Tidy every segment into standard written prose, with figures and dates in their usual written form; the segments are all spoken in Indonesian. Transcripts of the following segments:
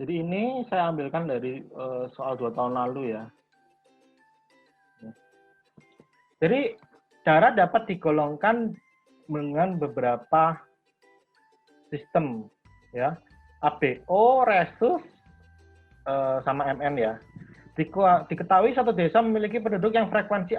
Jadi ini saya ambilkan dari soal 2 tahun lalu ya. Jadi darah dapat digolongkan dengan beberapa sistem ya. ABO, Rhesus, sama MN ya. Diketahui satu desa memiliki penduduk yang frekuensi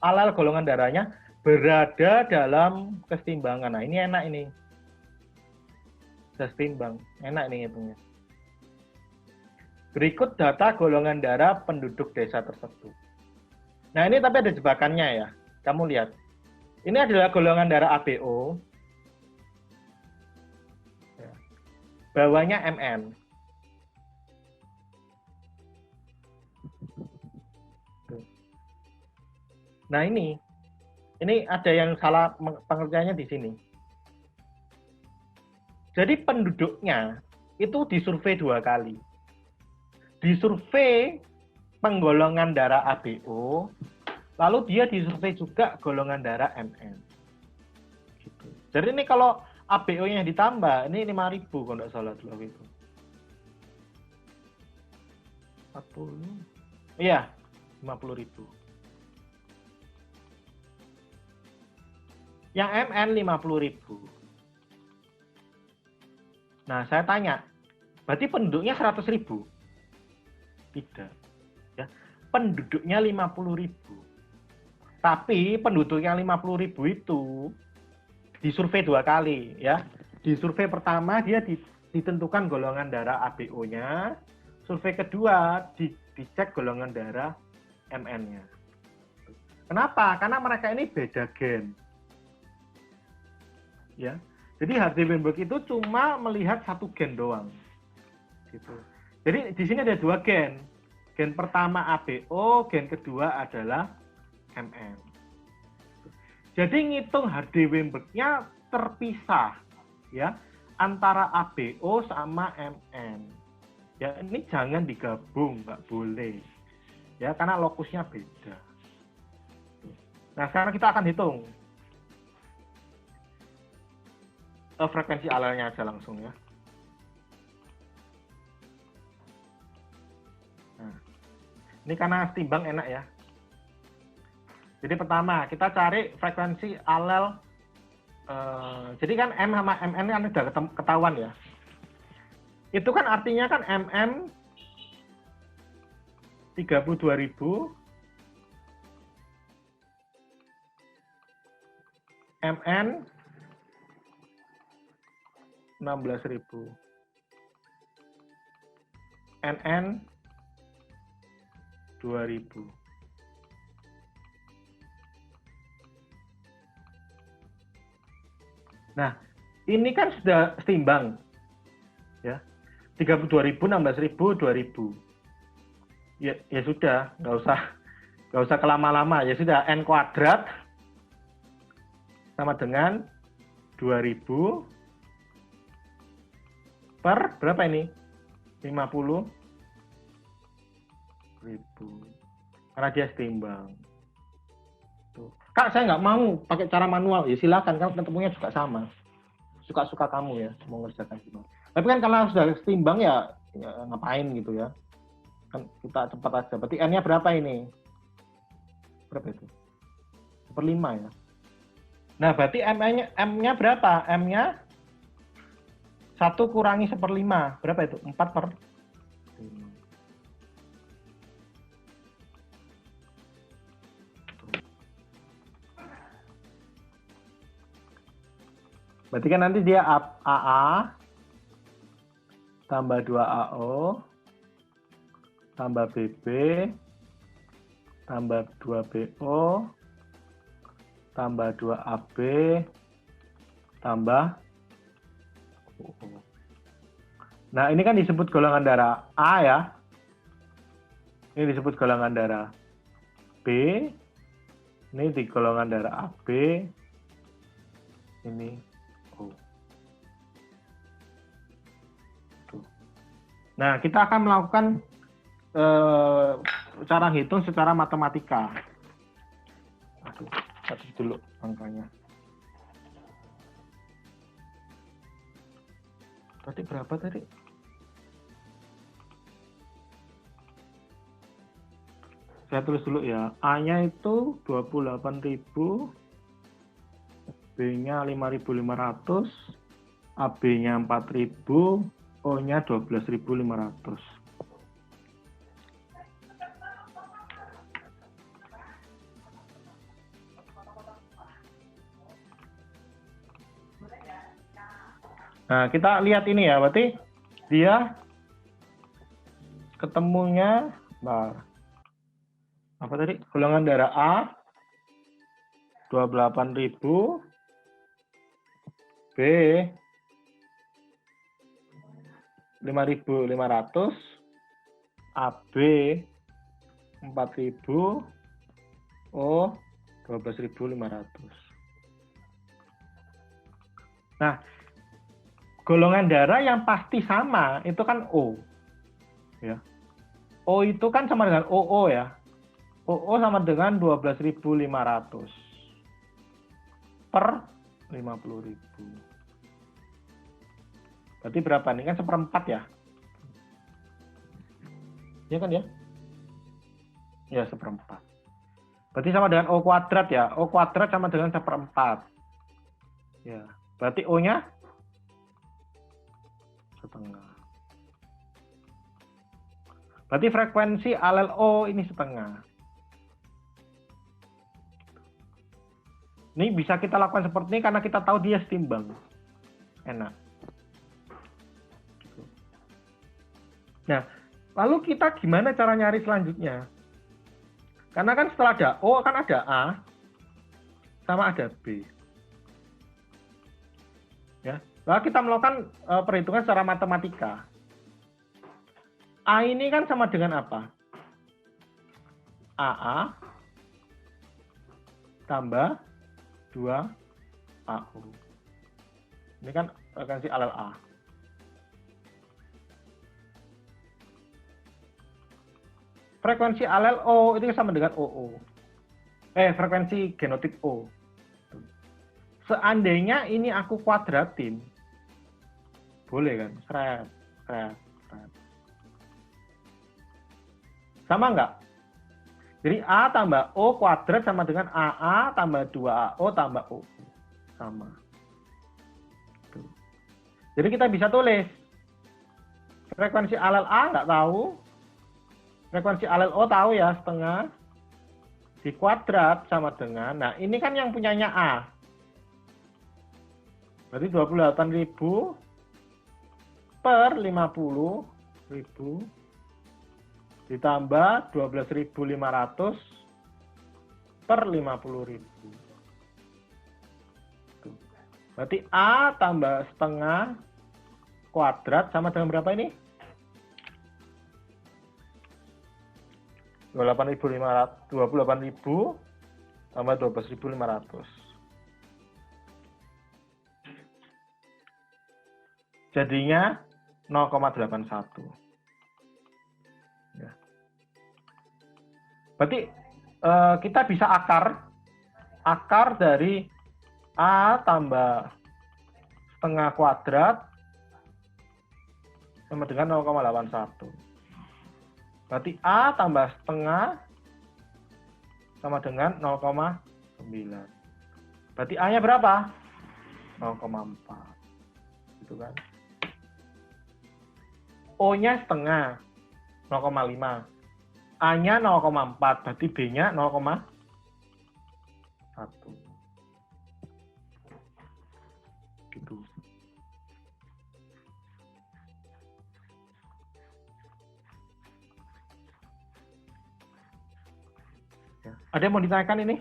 alel golongan darahnya berada dalam kesetimbangan. Nah, ini enak ini. Sudah setimbang. Enak nih hitungnya. Berikut data golongan darah penduduk desa tersebut. Nah, ini tapi ada jebakannya ya. Kamu lihat. Ini adalah golongan darah ABO. Bawahnya MN. Nah, ini ada yang salah pengertiannya di sini. Jadi penduduknya itu disurvei 2 kali. Disurvei penggolongan darah ABO, lalu dia disurvei juga golongan darah MN. Gitu. Jadi ini kalau ABO-nya ditambah, ini 5.000 kalau nggak salah dulu itu. 40. Iya, 50.000. Yang MN 50.000. Nah, saya tanya, berarti penduduknya 100.000? Tidak. Ya, penduduknya 50.000. Tapi penduduk yang 50.000 itu disurvei 2 kali ya. Di survei pertama dia ditentukan golongan darah ABO-nya, survei kedua dicek golongan darah MN-nya. Kenapa? Karena mereka ini beda gen. Ya. Jadi Hardy-Weinberg itu cuma melihat 1 gen doang. Gitu. Jadi di sini ada 2 gen. Gen pertama ABO, gen kedua adalah MN. Jadi ngitung Hardy-Weinberg-nya terpisah ya antara ABO sama MN. Ya ini jangan digabung, nggak boleh. Ya karena lokusnya beda. Nah, sekarang kita akan hitung frekuensi alelnya aja langsung ya. Nah, ini karena timbang enak ya. Jadi pertama, kita cari frekuensi alel. Jadi kan M sama MN kan udah ketahuan ya. Itu kan artinya kan MM 32.000, MN 16.000, NN 2.000. Nah, ini kan sudah setimbang. Ya. 32.000, 16.000, 2.000. Ya sudah, nggak usah kelama-lama. Ya sudah, N kuadrat sama dengan 2.000 per berapa ini? 50.000. Karena dia setimbang. Kak, saya nggak mau pakai cara manual. Ya silakan, kan ketemunya juga sama. Suka-suka kamu ya, mau ngerjakan gimana. Tapi kan karena sudah setimbang ya ngapain gitu ya. Kan kita cepat aja. Berarti N-nya berapa ini? Berapa itu? 1/5 ya. Nah, berarti M-nya berapa? M-nya 1 kurangi 1/5. Berapa itu? 4/5. Berarti kan nanti dia AA tambah 2AO tambah BB tambah 2BO tambah 2AB tambah OO. Nah, ini kan disebut golongan darah A ya. Ini disebut golongan darah B. Ini di golongan darah AB. Ini Nah, kita akan melakukan cara hitung secara matematika. Aduh, catat dulu angkanya. Tadi berapa tadi? Saya tulis dulu ya. A-nya itu 28.000, B-nya 5.500, AB-nya 4.000, O-nya 12.500. Nah, kita lihat ini ya, berarti dia ketemunya, apa tadi? Golongan darah A 28.000, B 5.500, AB 4.000, O 12.500. Nah, golongan darah yang pasti sama itu kan O. Ya. O itu kan sama dengan OO ya. OO sama dengan 12.500 per 50.000. Berarti berapa? Ini kan seperempat ya? Iya kan ya? Ya, seperempat. Berarti sama dengan O kuadrat ya. O kuadrat sama dengan seperempat. Ya. Berarti O-nya setengah. Berarti frekuensi alel O ini setengah. Ini bisa kita lakukan seperti ini karena kita tahu dia setimbang. Enak. Nah, lalu kita gimana cara nyari selanjutnya? Karena kan setelah ada O kan ada A sama ada B. Ya. Lalu kita melakukan perhitungan secara matematika. A ini kan sama dengan apa? AA tambah 2AO. Ini kan frekuensi alel A. Frekuensi alel O itu sama dengan OO. Frekuensi genotip O. Seandainya ini aku kuadratin, boleh kan? Seret. Sama nggak? Jadi A tambah O kuadrat sama dengan AA tambah 2AO tambah O. Sama. Tuh. Jadi kita bisa tulis. Frekuensi alel A nggak tahu. Frekuensi alel O tahu ya, setengah. Di kuadrat sama dengan, nah ini kan yang punyanya A. Berarti 28.000 per 50.000 ditambah 12.500 per 50.000. Berarti A tambah setengah kuadrat sama dengan berapa ini? 28.000 tambah 12.500. Jadinya 0,81. Ya. Berarti kita bisa akar dari A tambah setengah kuadrat sama dengan 0,81. Berarti A tambah setengah sama dengan 0,9. Berarti A-nya berapa? 0,4. Gitu kan. O-nya setengah 0,5. A-nya 0,4. Berarti B-nya 0,1. Gitu. Ya. Ada yang mau ditanyakan ini?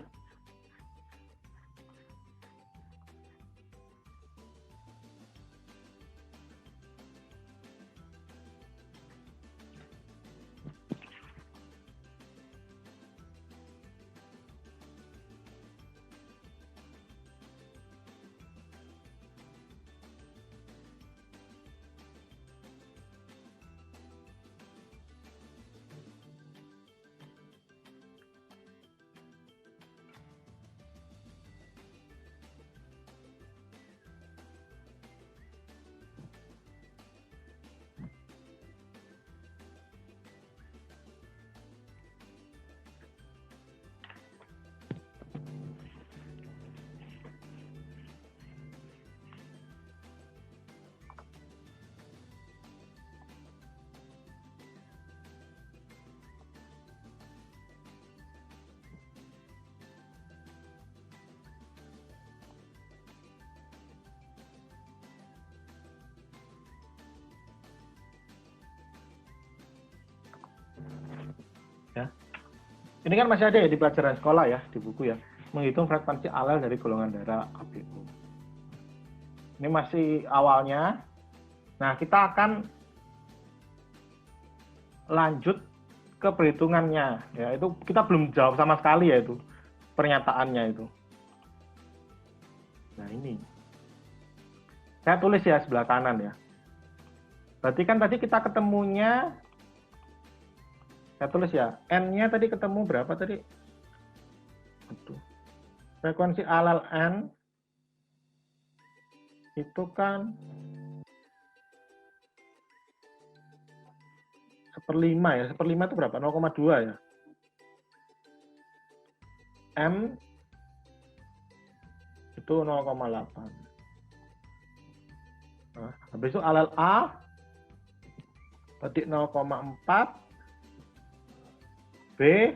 Ini kan masih ada ya di pelajaran sekolah ya, di buku ya. Menghitung frekuensi alel dari golongan darah ABO. Ini masih awalnya. Nah, kita akan lanjut ke perhitungannya. Ya, itu kita belum jawab sama sekali ya itu pernyataannya itu. Nah, ini. Saya tulis ya sebelah kanan ya. Berarti kan tadi kita ketemunya, saya tulis ya, N-nya tadi ketemu berapa tadi? Itu. Frekuensi alel N itu kan 1/5 ya. 1/5 itu berapa? 0,2 ya. M itu 0,8. Nah, habis itu alel A tadi 0,4, B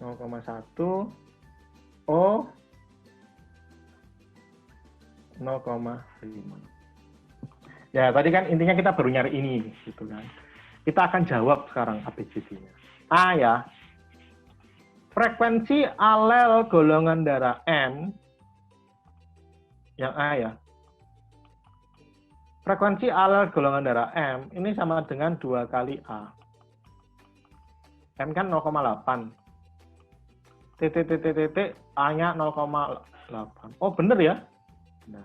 0,1, O 0,5. Ya, tadi kan intinya kita baru nyari ini gitu kan. Kita akan jawab sekarang ABCD-nya. A ya. Frekuensi alel golongan darah M yang A ya. Frekuensi alel golongan darah M ini sama dengan 2 kali A. M kan 0,8. A-nya 0,8. Oh, bener ya? Nah.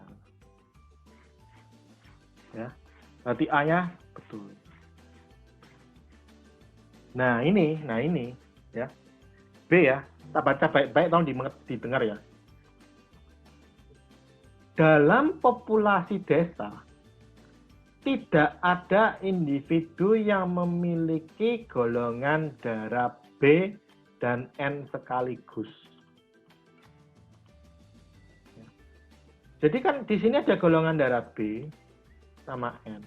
Ya. Berarti A-nya betul. Nah, ini ya. B ya. Kita baca baik-baik, tolong didengar ya. Dalam populasi desa tidak ada individu yang memiliki golongan darah B dan N sekaligus. Jadi kan di sini ada golongan darah B sama N.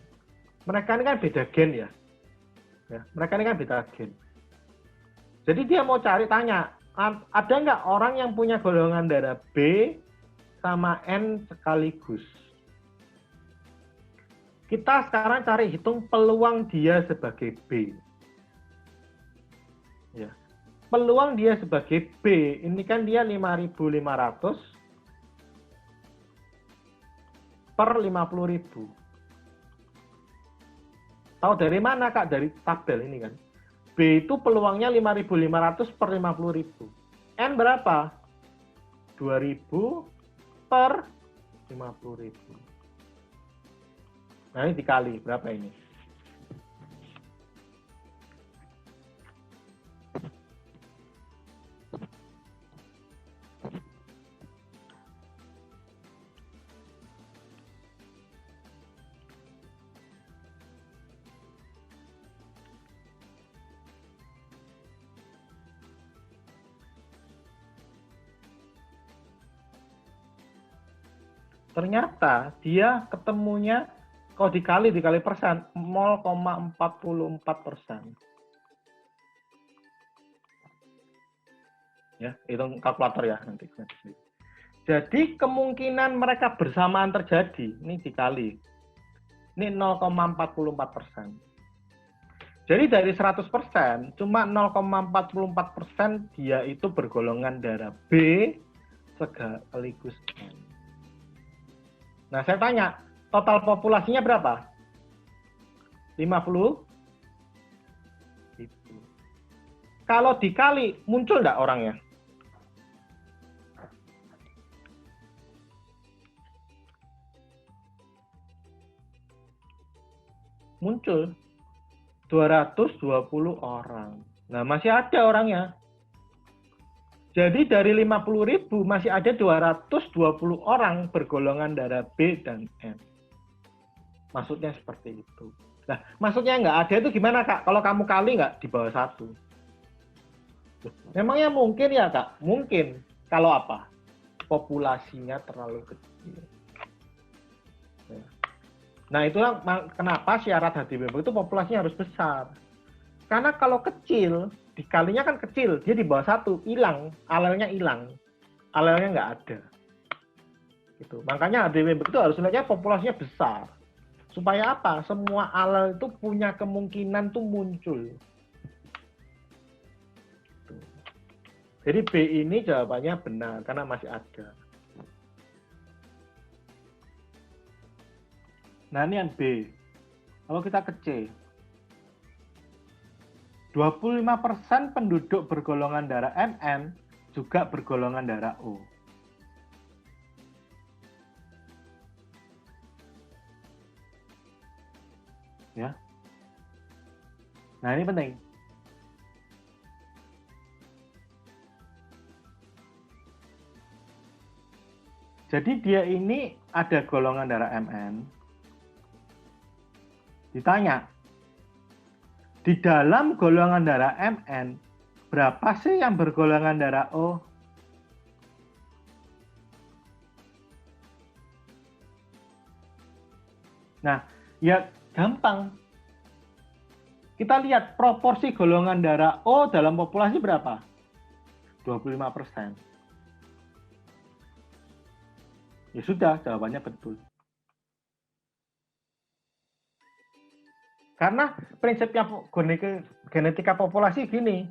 Mereka ini kan beda gen ya. Mereka ini kan beda gen. Jadi dia mau tanya, ada nggak orang yang punya golongan darah B sama N sekaligus? Kita sekarang cari hitung peluang dia sebagai B. Ya. Peluang dia sebagai B, ini kan dia 5.500 per 50.000. Tahu dari mana Kak? Dari tabel ini kan. B itu peluangnya 5.500 per 50.000. N berapa? 2.000 per 50.000. Nah, ini dikali berapa ini? Ternyata dia ketemunya kalau dikali persen 0,44%. Ya, hitung kalkulator ya nanti. Jadi kemungkinan mereka bersamaan terjadi, ini dikali. Ini 0,44%. Jadi dari 100%, cuma 0,44% dia itu bergolongan darah B sekaligus N. Nah, saya tanya, total populasinya berapa? 50? Itu. Kalau dikali, muncul nggak orangnya? Muncul. 220 orang. Nah, masih ada orangnya. Jadi dari 50.000 masih ada 220 orang bergolongan darah B dan N. Maksudnya seperti itu. Nah, maksudnya nggak ada itu gimana Kak? Kalau kamu kali nggak di bawah 1? Memangnya mungkin ya Kak? Mungkin. Kalau apa? Populasinya terlalu kecil. Nah, itulah kenapa syarat HDP itu populasinya harus besar. Karena kalau kecil, dikalinya kan kecil, dia di bawah 1, hilang, alelnya hilang. Alelnya nggak ada. Gitu. Makanya HDP itu harus lihatnya populasinya besar. Supaya apa? Semua alel itu punya kemungkinan tuh muncul. Jadi B ini jawabannya benar karena masih ada. Nah, ini yang B. Kalau kita ke C. 25% penduduk bergolongan darah MN juga bergolongan darah O. Ya. Nah, ini penting. Jadi dia ini ada golongan darah MN. Ditanya, di dalam golongan darah MN, berapa sih yang bergolongan darah O? Nah, ya gampang. Kita lihat proporsi golongan darah O dalam populasi berapa? 25%. Ya sudah, jawabannya betul. Karena prinsipnya genetika populasi gini,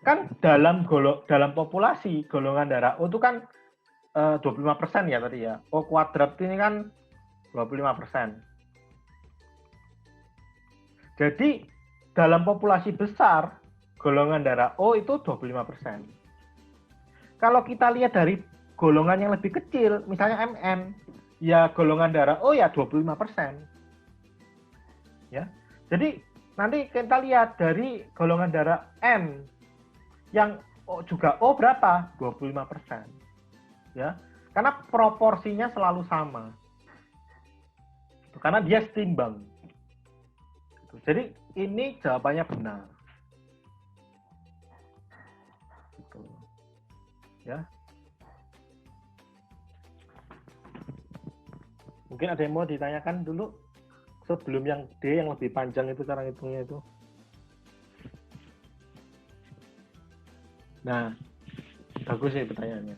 kan dalam populasi golongan darah O itu kan 25% ya tadi ya. O kuadrat ini kan 25%. Jadi dalam populasi besar golongan darah O itu 25%. Kalau kita lihat dari golongan yang lebih kecil, misalnya MN, ya golongan darah O ya 25%. Ya. Jadi nanti kita lihat dari golongan darah M yang juga O berapa? 25%. Ya. Karena proporsinya selalu sama. Karena dia setimbang. Jadi ini jawabannya benar. Gitu. Ya. Mungkin ada yang mau ditanyakan dulu sebelum yang D yang lebih panjang itu cara hitungnya itu. Nah, bagus sih pertanyaannya.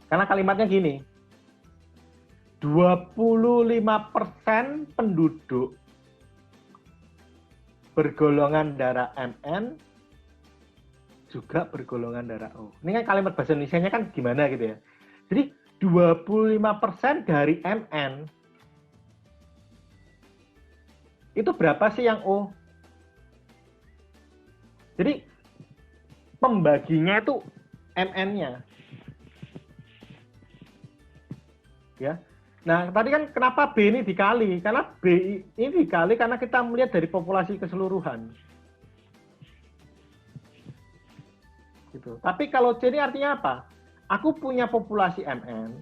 Karena kalimatnya gini. 25% penduduk bergolongan darah MN juga bergolongan darah O. Ini kan kalimat bahasa Indonesianya kan gimana gitu ya. Jadi 25% dari MN itu berapa sih yang O? Jadi pembaginya itu MN-nya. Ya. Nah, tadi kan kenapa B ini dikali? Karena B ini dikali karena kita melihat dari populasi keseluruhan. Gitu. Tapi kalau C ini artinya apa? Aku punya populasi MN.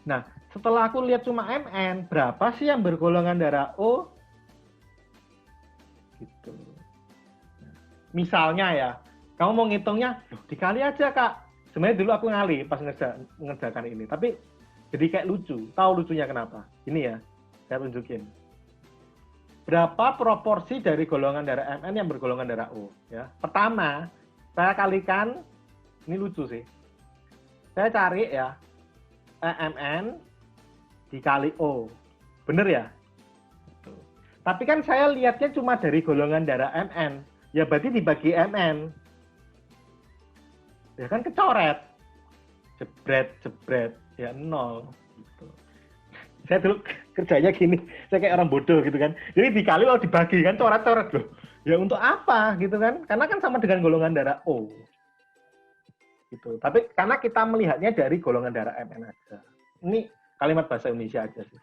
Nah, setelah aku lihat cuma MN, berapa sih yang bergolongan darah O? Gitu. Misalnya ya, kamu mau ngitungnya, dikali aja Kak. Sebenarnya dulu aku ngali pas ngerjakan ini, tapi jadi kayak lucu. Tahu lucunya kenapa? Ini ya, saya tunjukin. Berapa proporsi dari golongan darah MN yang bergolongan darah O? Ya. Pertama, saya kalikan, ini lucu sih. Saya cari ya, MN dikali O. Bener ya? Tapi kan saya lihatnya cuma dari golongan darah MN. Ya berarti dibagi MN. Ya kan kecoret. Jebret. Ya 0. Gitu. Saya dulu kerjanya gini. Saya kayak orang bodoh gitu kan. Jadi dikali lalu dibagi kan coret-coret loh. Ya untuk apa gitu kan. Karena kan sama dengan golongan darah O. Gitu. Tapi karena kita melihatnya dari golongan darah MN aja. Ini kalimat bahasa Indonesia aja sih.